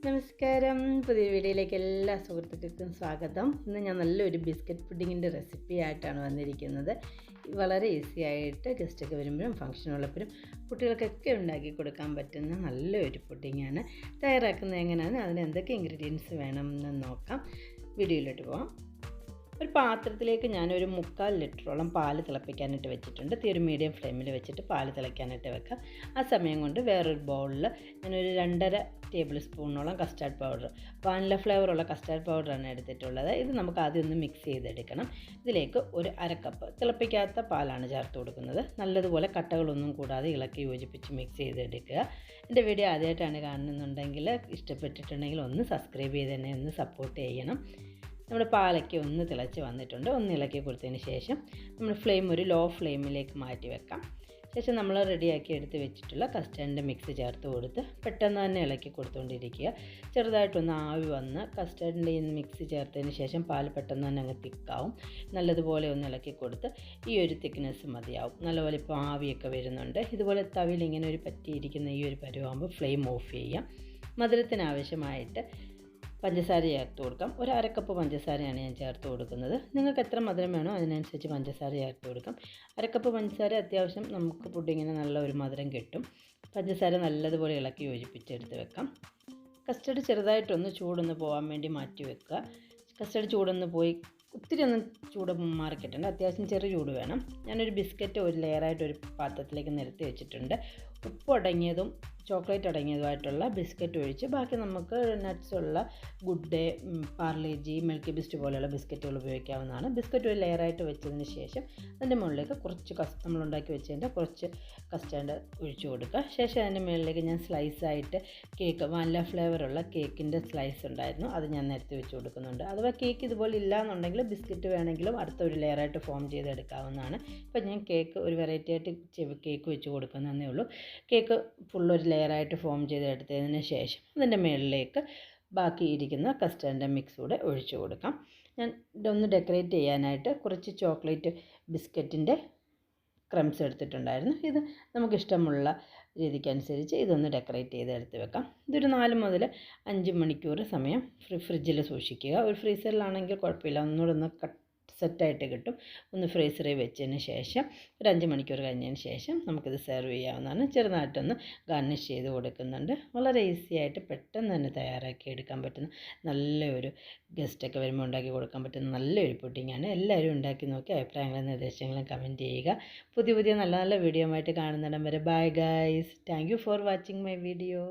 നമസ്കാരം. പുതിയ വീഡിയോയിലേക്ക് എല്ലാ സുഹൃത്തുക്കൾക്കും സ്വാഗതം. ഇന്ന് ഞാൻ നല്ലൊരു ബിസ്ക്കറ്റ് പുഡിങ്ങിൻ്റെ റെസിപ്പി ആയിട്ടാണ് വന്നിരിക്കുന്നത്. വളരെ ഈസി ആയിട്ട് ഗസ്റ്റൊക്കെ വരുമ്പോഴും ഫംഗ്ഷൻ ഉള്ളപ്പോഴും കുട്ടികൾക്കൊക്കെ ഉണ്ടാക്കി കൊടുക്കാൻ പറ്റുന്ന നല്ലൊരു പുഡിങ്ങാണ്. തയ്യാറാക്കുന്നത് എങ്ങനെയാണ്, അതിന് എന്തൊക്കെ ഇൻഗ്രീഡിയൻസ് വേണമെന്ന് നോക്കാം. വീഡിയോയിലോട്ട് പോകാം. ഒരു പാത്രത്തിലേക്ക് ഞാനൊരു 3/4 ലിറ്ററോളം പാല് തിളപ്പിക്കാനായിട്ട് വെച്ചിട്ടുണ്ട്. ഒരു മീഡിയം ഫ്ലെയിമിൽ വെച്ചിട്ട് പാല് തിളയ്ക്കാനായിട്ട് വെക്കാം. ആ സമയം കൊണ്ട് വേറൊരു ബൗളിൽ ഞാനൊരു 2.5 ടേബിൾ സ്പൂണോളം കസ്റ്റാർഡ് പൗഡർ, വാനില ഫ്ലേവറുള്ള കസ്റ്റാർഡ് പൗഡറാണ് എടുത്തിട്ടുള്ളത്. ഇത് നമുക്ക് ആദ്യം ഒന്ന് മിക്സ് ചെയ്തെടുക്കണം. ഇതിലേക്ക് ഒരു 1/2 കപ്പ് തിളപ്പിക്കാത്ത പാലാണ് ചേർത്ത് കൊടുക്കുന്നത്. നല്ലതുപോലെ കട്ടകളൊന്നും കൂടാതെ ഇളക്കി യോജിപ്പിച്ച് മിക്സ് ചെയ്തെടുക്കുക. എൻ്റെ വീഡിയോ ആദ്യമായിട്ടാണ് കാണുന്നുണ്ടെങ്കിൽ, ഇഷ്ടപ്പെട്ടിട്ടുണ്ടെങ്കിൽ ഒന്ന് സബ്സ്ക്രൈബ് ചെയ്ത് തന്നെ ഒന്ന് സപ്പോർട്ട് ചെയ്യണം. നമ്മുടെ പാലയ്ക്ക് ഒന്ന് തിളച്ച് വന്നിട്ടുണ്ട്. ഒന്ന് ഇളക്കി കൊടുത്തതിന് ശേഷം നമ്മൾ ഫ്ലെയിം ഒരു ലോ ഫ്ലെയിമിലേക്ക് മാറ്റി വെക്കാം. ശേഷം നമ്മൾ റെഡിയാക്കി എടുത്ത് വെച്ചിട്ടുള്ള കസ്റ്റാർഡിൻ്റെ മിക്സ് ചേർത്ത് കൊടുത്ത് പെട്ടെന്ന് തന്നെ ഇളക്കി കൊടുത്തുകൊണ്ടിരിക്കുക. ചെറുതായിട്ടൊന്ന് ആവി വന്ന് കസ്റ്റാർഡിൻ്റെ ഈ മിക്സ് ചേർത്തതിന് ശേഷം പാൽ പെട്ടെന്ന് തന്നെ അങ്ങ് തിക്കാവും. നല്ലതുപോലെ ഒന്ന് ഇളക്കി കൊടുത്ത് ഈ ഒരു തിക്നെസ് മതിയാവും. നല്ലപോലെ ഇപ്പോൾ ആവിയൊക്കെ വരുന്നുണ്ട്. ഇതുപോലെ തവിയിൽ ഇങ്ങനെ ഒരു പറ്റിയിരിക്കുന്ന ഈ ഒരു പരുവാകുമ്പോൾ ഫ്ലെയിം ഓഫ് ചെയ്യാം. മധുരത്തിനാവശ്യമായിട്ട് പഞ്ചസാര ചേർത്ത് കൊടുക്കാം. ഒരു 1/2 കപ്പ് പഞ്ചസാരയാണ് ഞാൻ ചേർത്ത് കൊടുക്കുന്നത്. നിങ്ങൾക്ക് എത്ര മധുരം വേണോ അതിനനുസരിച്ച് പഞ്ചസാര ചേർത്ത് കൊടുക്കാം. 1/2 കപ്പ് പഞ്ചസാര അത്യാവശ്യം നമുക്ക് പുഡിങ്ങിന് നല്ല ഒരു മധുരം കിട്ടും. പഞ്ചസാര നല്ലതുപോലെ ഇളക്കി യോജിപ്പിച്ചെടുത്ത് വെക്കാം. കസ്റ്റർഡ് ചെറുതായിട്ടൊന്ന് ചൂടൊന്ന് പോകാൻ വേണ്ടി മാറ്റി വെക്കുക. കസ്റ്റർഡ് ചൂടൊന്ന് പോയി ഒത്തിരി ഒന്നും ചൂട് മാറിക്കിട്ടുണ്ട്. അത്യാവശ്യം ചെറിയ ചൂട് വേണം. ഞാനൊരു ബിസ്ക്കറ്റ് ഒരു ലെയറായിട്ട് ഒരു പാത്രത്തിലേക്ക് നിരത്തി വെച്ചിട്ടുണ്ട്. ഉപ്പ് അടങ്ങിയതും ചോക്ലേറ്റ് അടങ്ങിയതുമായിട്ടുള്ള ബിസ്ക്കറ്റ് ഒഴിച്ച് ബാക്കി നമുക്ക് നട്ട്സുള്ള ഗുഡ് ഡേ, പാർലേജി, മിൽക്കി ബിസ്റ്റ് പോലെയുള്ള ബിസ്ക്കറ്റുകൾ ഉപയോഗിക്കാവുന്നതാണ്. ബിസ്ക്കറ്റ് ഒരു ലെയറായിട്ട് വെച്ചതിന് ശേഷം അതിൻ്റെ മുകളിലേക്ക് കുറച്ച് നമ്മളുണ്ടാക്കി വെച്ചതിൻ്റെ കുറച്ച് കസ്റ്റാർഡ് ഒഴിച്ച് കൊടുക്കുക. ശേഷം അതിൻ്റെ മുകളിലേക്ക് ഞാൻ സ്ലൈസായിട്ട് കേക്ക്, വാനില ഫ്ലേവറുള്ള കേക്കിൻ്റെ സ്ലൈസ് ഉണ്ടായിരുന്നു, അത് ഞാൻ നിരത്തി വെച്ച് കൊടുക്കുന്നുണ്ട്. അഥവാ കേക്ക് ഇതുപോലെ ഇല്ല എന്നുണ്ടെങ്കിൽ ബിസ്ക്കറ്റ് വേണമെങ്കിലും അടുത്ത ഒരു ലെയറായിട്ട് ഫോം ചെയ്തെടുക്കാവുന്നതാണ്. ഇപ്പം ഞാൻ കേക്ക് ഒരു വെറൈറ്റി ആയിട്ട് കേക്ക് വെച്ച് കൊടുക്കുന്നതേ ഉള്ളൂ. കേക്ക് ഫുള്ളൊരു ലെയറായിട്ട് ഫോം ചെയ്തെടുത്തതിന് ശേഷം അതിൻ്റെ മുകളിലേക്ക് ബാക്കി ഇരിക്കുന്ന കസ്റ്റാർഡിൻ്റെ മിക്സ് കൂടെ ഒഴിച്ചു കൊടുക്കാം. ഞാൻ ഇതൊന്ന് ഡെക്കറേറ്റ് ചെയ്യാനായിട്ട് കുറച്ച് ചോക്ലേറ്റ് ബിസ്ക്കറ്റിൻ്റെ ക്രംസ് എടുത്തിട്ടുണ്ടായിരുന്നു. ഇത് നമുക്കിഷ്ടമുള്ള രീതിക്കനുസരിച്ച് ഇതൊന്ന് ഡെക്കറേറ്റ് ചെയ്തെടുത്ത് വെക്കാം. ഇതൊരു 4 മുതൽ 5 മണിക്കൂർ സമയം ഫ്രിഡ്ജിൽ സൂക്ഷിക്കുക. ഒരു ഫ്രീസറിലാണെങ്കിൽ കുഴപ്പമില്ല, ഒന്നുകൂടെ സെറ്റായിട്ട് കിട്ടും. ഒന്ന് ഫ്രീസറിൽ വെച്ചതിന് ശേഷം ഒരു 5 മണിക്കൂർ കഴിഞ്ഞതിന് ശേഷം നമുക്കിത് സെർവ് ചെയ്യാവുന്നതാണ്. ചെറുതായിട്ടൊന്ന് ഗാർണിഷ് ചെയ്ത് കൊടുക്കുന്നുണ്ട്. വളരെ ഈസി ആയിട്ട് പെട്ടെന്ന് തന്നെ തയ്യാറാക്കി എടുക്കാൻ പറ്റുന്ന നല്ലൊരു ഗസ്റ്റൊക്കെ വരുമ്പോൾ ഉണ്ടാക്കി കൊടുക്കാൻ പറ്റുന്ന നല്ലൊരു പുഡിങ്ങാണ്. എല്ലാവരും ഉണ്ടാക്കി നോക്കി അഭിപ്രായങ്ങളും നിർദ്ദേശങ്ങളും കമൻറ്റ് ചെയ്യുക. പുതിയ നല്ല നല്ല വീഡിയോ ആയിട്ട് കാണുന്നിടം വരെ bye guys. Thank you for watching my video.